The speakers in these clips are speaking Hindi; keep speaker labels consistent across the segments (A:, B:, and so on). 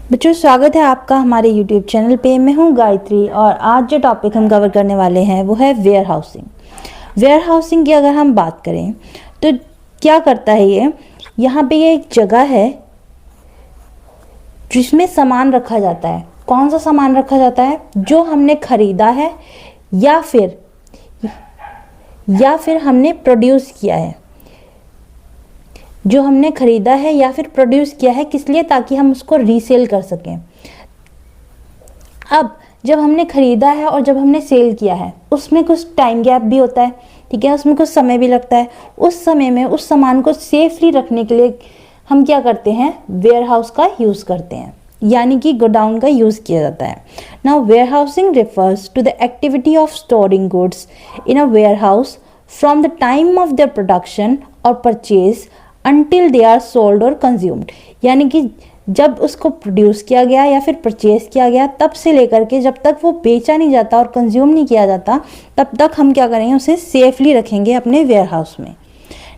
A: बच्चों, स्वागत है आपका हमारे YouTube चैनल पे। मैं हूं गायत्री और आज जो टॉपिक हम कवर करने वाले हैं वो है वेयर हाउसिंग। वेयर हाउसिंग की अगर हम बात करें तो क्या करता है ये, यहाँ पे ये एक जगह है जिसमें सामान रखा जाता है। कौन सा सामान रखा जाता है? जो हमने खरीदा है या फिर हमने प्रोड्यूस किया है। जो हमने खरीदा है या फिर प्रोड्यूस किया है, किस लिए? ताकि हम उसको रीसेल कर सकें। अब जब हमने खरीदा है और जब हमने सेल किया है, उसमें कुछ टाइम गैप भी होता है, ठीक है, उसमें कुछ समय भी लगता है। उस समय में उस सामान को सेफली रखने के लिए हम क्या करते हैं? वेयर हाउस का यूज़ करते हैं, यानी कि गोडाउन का यूज़ किया जाता है। Now warehousing refers to the activity of storing goods in a warehouse from the time of their production और purchase until they are sold or consumed। यानी कि जब उसको प्रोड्यूस किया गया या फिर परचेज किया गया, तब से लेकर के जब तक वो बेचा नहीं जाता और कंज्यूम नहीं किया जाता, तब तक हम क्या करेंगे? उसे सेफली रखेंगे अपने वेयर हाउस में।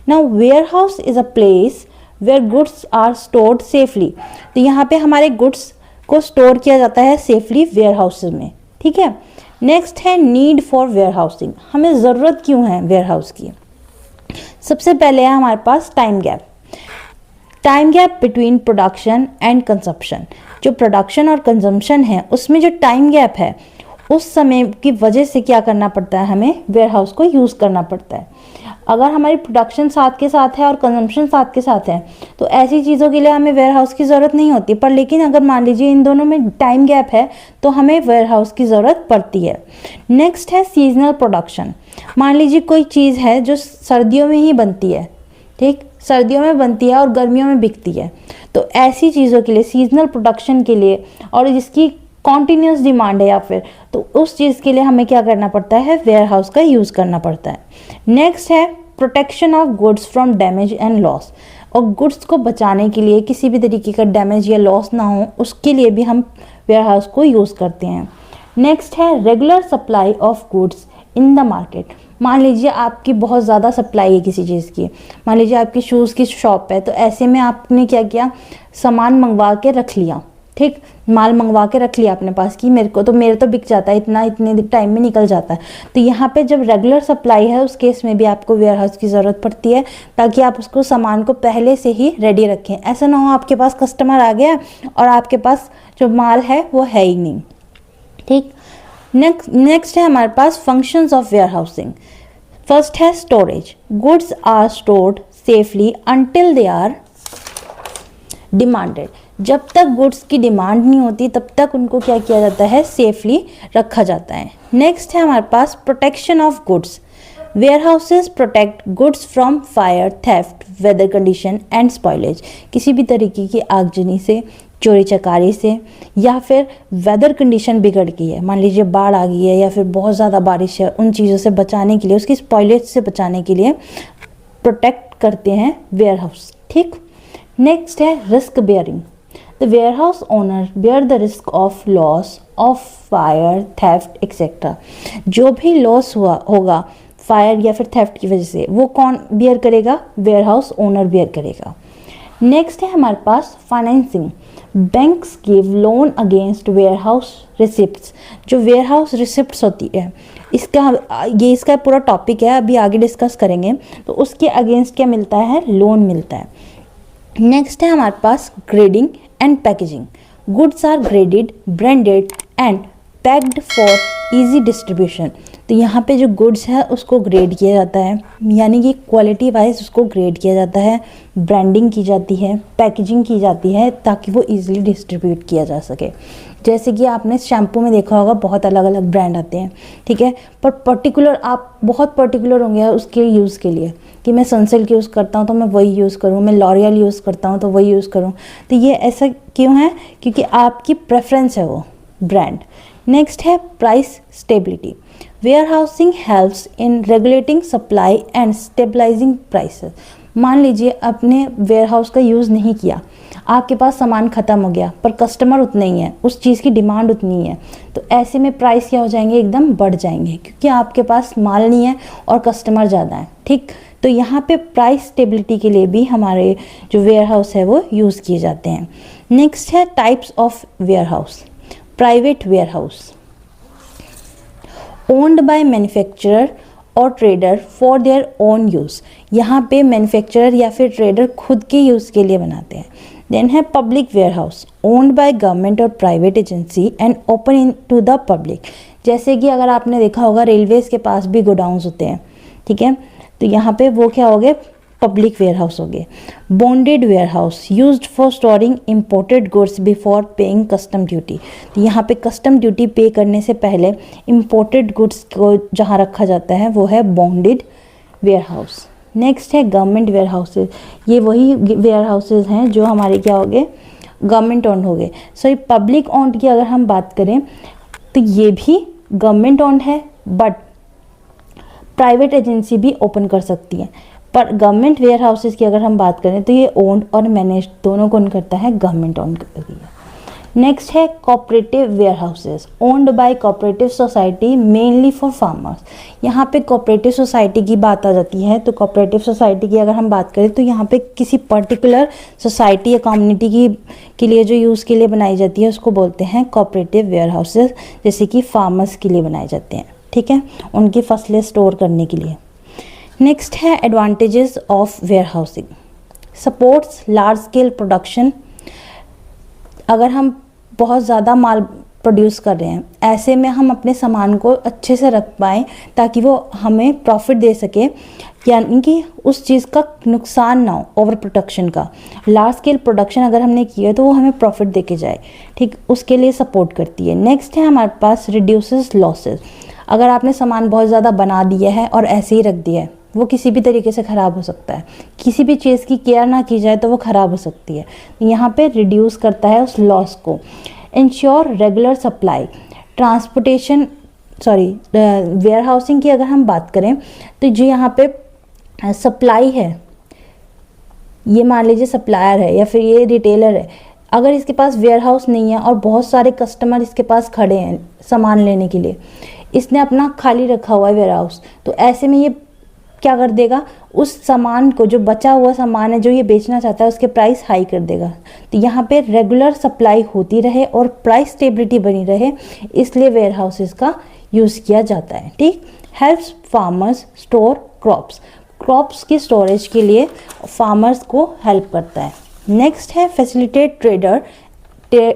A: Now warehouse is a place where goods are stored safely. तो यहाँ पे हमारे गुड्स को स्टोर किया जाता है सेफली वेयर हाउस में, ठीक है। नेक्स्ट है नीड फॉर वेयर हाउसिंग। हमें ज़रूरत क्यों है वेयर हाउस की? सबसे पहले है हमारे पास time gap between production and consumption. जो प्रोडक्शन और कंजम्पशन है उसमें जो टाइम गैप है, उस समय की वजह से क्या करना पड़ता है? हमें वेयर हाउस को यूज़ करना पड़ता है। अगर हमारी प्रोडक्शन साथ के साथ है और कंजम्पशन साथ के साथ है तो ऐसी चीज़ों के लिए हमें वेयर हाउस की ज़रूरत नहीं होती। पर लेकिन अगर मान लीजिए इन दोनों में टाइम गैप है तो हमें वेयर हाउस की ज़रूरत पड़ती है। नेक्स्ट है सीजनल प्रोडक्शन। मान लीजिए कोई चीज़ है जो सर्दियों में ही बनती है, ठीक, सर्दियों में बनती है और गर्मियों में बिकती है, तो ऐसी चीज़ों के लिए, सीजनल प्रोडक्शन के लिए और जिसकी कॉन्टीन्यूस डिमांड है या फिर, तो उस चीज़ के लिए हमें क्या करना पड़ता है? वेयर हाउस का यूज़ करना पड़ता है। नेक्स्ट है protection of goods from damage and loss. और गुड्स को बचाने के लिए, किसी भी तरीके का डैमेज या लॉस ना हो, उसके लिए भी हम वेयर हाउस को यूज़ करते हैं। नेक्स्ट है regular supply of goods in the market. मान लीजिए आपकी बहुत ज़्यादा सप्लाई है किसी चीज़ की, मान लीजिए आपकी शूज़ की शॉप है, तो ऐसे में आपने क्या किया? सामान मंगवा के रख लिया, ठीक, माल मंगवा के रख लिया अपने पास कि मेरे तो बिक जाता है, इतने टाइम में निकल जाता है। तो यहाँ पे जब रेगुलर सप्लाई है, उस केस में भी आपको वेयर हाउस की ज़रूरत पड़ती है, ताकि आप उसको सामान को पहले से ही रेडी रखें। ऐसा ना हो आपके पास कस्टमर आ गया और आपके पास जो माल है वो है ही नहीं, ठीक। नेक्स्ट है हमारे पास functions of warehousing. First है storage. Goods are stored safely until they are demanded. जब तक गुड्स की डिमांड नहीं होती तब तक उनको क्या किया जाता है? सेफली रखा जाता है। नेक्स्ट है हमारे पास protection of goods. Warehouses protect goods from fire, theft, weather condition and spoilage. किसी भी तरीके की आगजनी से, चोरी चकारी से, या फिर वेदर कंडीशन बिगड़ गई है, मान लीजिए बाढ़ आ गई है या फिर बहुत ज़्यादा बारिश है, उन चीज़ों से बचाने के लिए, उसकी स्पॉइलेज से बचाने के लिए प्रोटेक्ट करते हैं वेयर हाउस, ठीक। नेक्स्ट है risk bearing. The warehouse owner bear the risk of loss of fire, theft etcetera. जो भी लॉस होगा फायर या फिर थेफ्ट की वजह से, वो कौन बेयर करेगा? वेयर हाउस ओनर बेयर करेगा। नेक्स्ट है हमारे पास financing. Banks give loan against warehouse receipts. जो वेयर हाउस रिसिप्ट्स होती है, इसका पूरा टॉपिक है, अभी आगे डिस्कस करेंगे। तो उसके अगेंस्ट क्या मिलता है? लोन मिलता है। नेक्स्ट है हमारे पास grading and packaging. Goods are graded, branded and packed for easy distribution. तो यहाँ पे जो गुड्स है उसको ग्रेड किया जाता है, यानी कि क्वालिटी वाइज उसको ग्रेड किया जाता है, ब्रांडिंग की जाती है, पैकेजिंग की जाती है, ताकि वो इजीली डिस्ट्रीब्यूट किया जा सके। जैसे कि आपने शैम्पू में देखा होगा, बहुत अलग अलग ब्रांड आते हैं, ठीक है, पर आप बहुत पर्टिकुलर होंगे उसके यूज़ के लिए कि मैं सनसिल्क यूज़ करता हूँ तो मैं वही यूज़ करूँ, मैं लॉरियल यूज़ करता हूँ तो वही यूज़ करूँ। तो ये ऐसा क्यों है? क्योंकि आपकी प्रेफरेंस है वो ब्रांड। नेक्स्ट है price stability. Warehousing helps in regulating supply and stabilising prices. मान लीजिए आपने वेयर हाउस का यूज़ नहीं किया, आपके पास सामान ख़त्म हो गया पर कस्टमर उतने ही है, उस चीज़ की डिमांड उतनी है, तो ऐसे में प्राइस क्या हो जाएंगे, एकदम बढ़ जाएंगे, क्योंकि आपके पास माल नहीं है और कस्टमर ज़्यादा है। ठीक, तो यहाँ पे प्राइस स्टेबिलिटी के लिए भी हमारे जो वेयर हाउस है वो यूज़ किए जाते हैं। नेक्स्ट है types of warehouse. Private warehouse owned by manufacturer और trader for their own use. यहाँ पे मैन्युफैक्चरर या फिर ट्रेडर खुद के यूज़ के लिए बनाते हैं। देन है public warehouse owned by government और private agency and open into the public. जैसे कि अगर आपने देखा होगा रेलवेज के पास भी गोडाउन्स होते हैं, ठीक है, तो यहाँ पे वो क्या हो गए, पब्लिक वेयर हाउस हो गए। Bonded warehouse used for storing imported goods before paying custom duty. तो यहाँ पे कस्टम ड्यूटी पे करने से पहले इंपोर्टेड गुड्स को जहाँ रखा जाता है वो है बॉन्डेड वेयर हाउस। नेक्स्ट है गवर्नमेंट वेयर हाउसेज। ये वही वेयर हाउसेज हैं जो हमारे क्या हो गए, गवर्नमेंट ओन्ड हो गए। सॉरी, पब्लिक ओन्ड की अगर हम बात करें तो ये भी गवर्नमेंट ओन्ड है, बट प्राइवेट एजेंसी भी ओपन कर सकती है। पर गवर्नमेंट वेयर हाउसेज की अगर हम बात करें तो ये ओन्ड और मैनेज दोनों कौन करता है, गवर्नमेंट ओन्ड करती है। नेक्स्ट है cooperative warehouses owned by cooperative society mainly for farmers. यहाँ पे कोऑपरेटिव सोसाइटी की बात आ जाती है, तो कोऑपरेटिव सोसाइटी की अगर हम बात करें तो यहाँ पे किसी पर्टिकुलर सोसाइटी या कम्युनिटी के लिए जो यूज़ के लिए बनाई जाती है उसको बोलते हैं कोऑपरेटिव वेयर हाउसेज, जैसे कि फार्मर्स के लिए बनाए जाते हैं, ठीक है, उनकी फसलें स्टोर करने के लिए। नेक्स्ट है advantages of warehousing. Supports large scale production. अगर हम बहुत ज़्यादा माल प्रोड्यूस कर रहे हैं, ऐसे में हम अपने सामान को अच्छे से रख पाएँ ताकि वो हमें प्रॉफिट दे सके, यानी कि उस चीज़ का नुकसान ना हो ओवर प्रोडक्शन का। लार्ज स्केल प्रोडक्शन अगर हमने किया तो वो हमें प्रॉफिट दे के जाए, ठीक, उसके लिए सपोर्ट करती है। नेक्स्ट है हमारे पास रिड्यूसेस लॉसेस। अगर आपने सामान बहुत ज़्यादा बना दिया है और ऐसे ही रख दिया है, वो किसी भी तरीके से ख़राब हो सकता है। किसी भी चीज़ की केयर ना की जाए तो वो ख़राब हो सकती है। यहाँ पे रिड्यूस करता है उस लॉस को। Insure regular supply transportation, warehousing की अगर हम बात करें तो जो यहाँ पे सप्लाई है, ये मान लीजिए सप्लायर है या फिर ये रिटेलर है, अगर इसके पास वेयर हाउस नहीं है और बहुत सारे कस्टमर इसके पास खड़े हैं सामान लेने के लिए, इसने अपना खाली रखा हुआ है वेयर हाउस, तो ऐसे में ये क्या कर देगा, उस सामान को, जो बचा हुआ सामान है जो ये बेचना चाहता है, उसके प्राइस हाई कर देगा। तो यहाँ पे रेगुलर सप्लाई होती रहे और प्राइस स्टेबिलिटी बनी रहे, इसलिए वेयर हाउसेस का यूज़ किया जाता है। ठीक, हेल्प्स फार्मर्स स्टोर क्रॉप्स की स्टोरेज के लिए फार्मर्स को हेल्प करता है। नेक्स्ट है फैसिलिटेट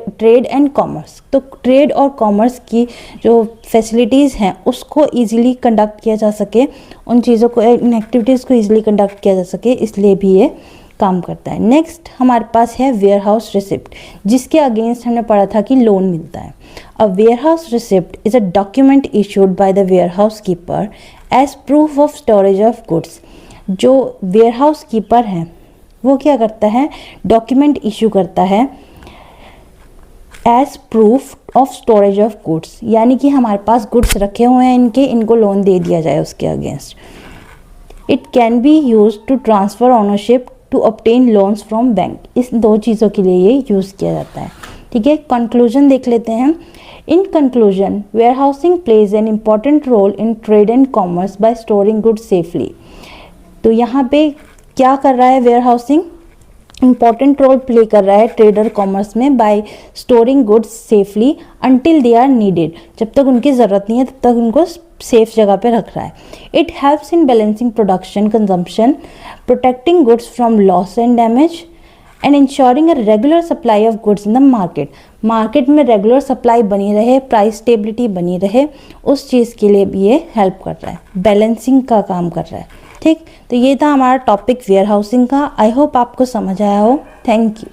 A: ट्रेड एंड कॉमर्स। तो ट्रेड और कॉमर्स की जो फैसिलिटीज़ हैं उसको इजीली कंडक्ट किया जा सके, उन चीज़ों को, इन एक्टिविटीज़ को इजीली कंडक्ट किया जा सके, इसलिए भी ये काम करता है। नेक्स्ट हमारे पास है वेयर हाउस रिसिप्ट, जिसके अगेंस्ट हमने पढ़ा था कि लोन मिलता है। A warehouse receipt is a document issued by the warehouse keeper as proof of storage of goods. जो वेयर हाउस कीपर है वो क्या करता है, डॉक्यूमेंट इशू करता है as proof of storage of goods, यानी कि हमारे पास गुड्स रखे हुए हैं इनको लोन दे दिया जाए उसके against. It can be use to transfer ownership to obtain loans from bank. इस दो चीज़ों के लिए ये यूज़ किया जाता है। ठीक है, कंक्लूजन देख लेते हैं। In conclusion, warehousing plays an important role in trade and commerce by storing goods safely. तो यहाँ पे क्या कर रहा है warehousing, important role play कर रहा है ट्रेड और कॉमर्स में by storing goods safely until they are needed. जब तक उनकी ज़रूरत नहीं है तब तक उनको सेफ जगह पे रख रहा है। It helps in balancing production consumption, protecting goods from loss and damage and ensuring a regular supply of goods in the market. Market में रेगुलर सप्लाई बनी रहे, प्राइस स्टेबिलिटी बनी रहे, उस चीज़ के लिए भी ये हेल्प कर रहा है, बैलेंसिंग का काम कर रहा है। ठीक, तो ये था हमारा टॉपिक वेयर हाउसिंग का। आई होप आपको समझ आया हो। Thank you.